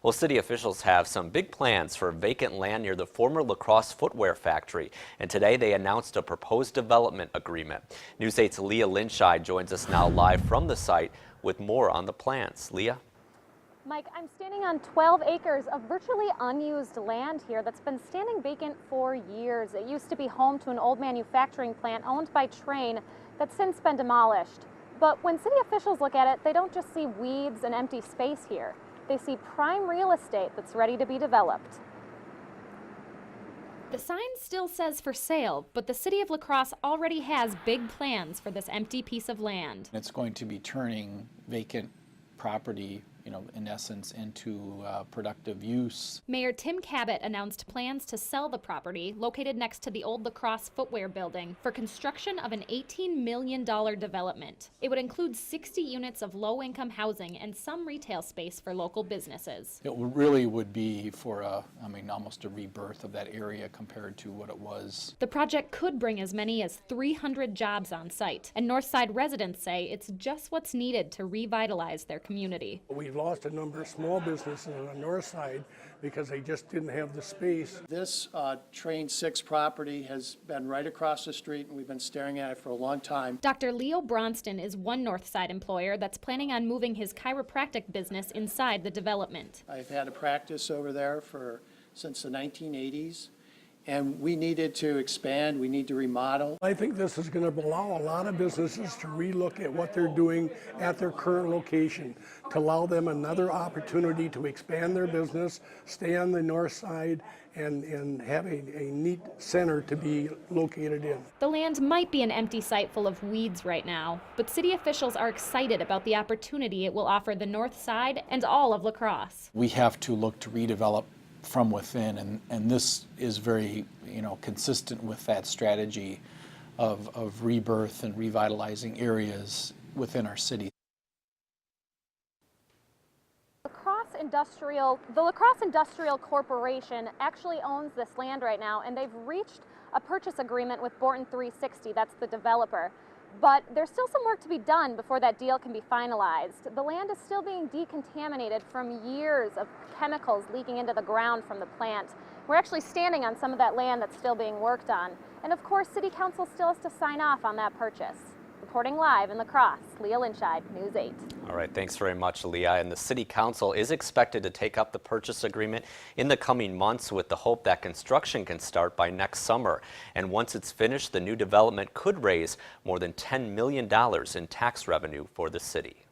Well, city officials have some big plans for vacant land near the former La Crosse footwear factory, and today they announced a proposed development agreement. News 8's Leah Linscheid joins us now live from the site with more on the plans. Leah? Mike, I'm standing on 12 acres of virtually unused land here that's been standing vacant for years. It used to be home to an old manufacturing plant owned by Train that's since been demolished. But when city officials look at it, they don't just see weeds and empty space here. They see prime real estate that's ready to be developed. The sign still says for sale, but the city of La Crosse already has big plans for this empty piece of land. It's going to be turning vacant property, in essence, into productive use. Mayor Tim Cabot announced plans to sell the property located next to the old La Crosse footwear building for construction of an $18 million development. It would include 60 units of low-income housing and some retail space for local businesses. It really would be for almost a rebirth of that area compared to what it was. The project could bring as many as 300 jobs on site, and Northside residents say it's just what's needed to revitalize their community. We've lost a number of small businesses on the north side because they just didn't have the space. This Train 6 property has been right across the street, and we've been staring at it for a long time. Dr. Leo Bronston is one Northside employer that's planning on moving his chiropractic business inside the development. I've had a practice over there since the 1980s. And we needed to expand, we need to remodel. I think this is going to allow a lot of businesses to relook at what they're doing at their current location, to allow them another opportunity to expand their business, stay on the north side, and have a neat center to be located in. The land might be an empty site full of weeds right now, but city officials are excited about the opportunity it will offer the north side and all of La Crosse. We have to look to redevelop from within, and this is very consistent with that strategy of rebirth and revitalizing areas within our city. The La Crosse Industrial Corporation actually owns this land right now, and they've reached a purchase agreement with Borton 360, that's the developer. But there's still some work to be done before that deal can be finalized. The land is still being decontaminated from years of chemicals leaking into the ground from the plant. We're actually standing on some of that land that's still being worked on. And of course, City Council still has to sign off on that purchase. Reporting live in La Crosse, Leah Linscheid, News 8. All right, thanks very much, Leah. And the City Council is expected to take up the purchase agreement in the coming months with the hope that construction can start by next summer. And once it's finished, the new development could raise more than $10 million in tax revenue for the city.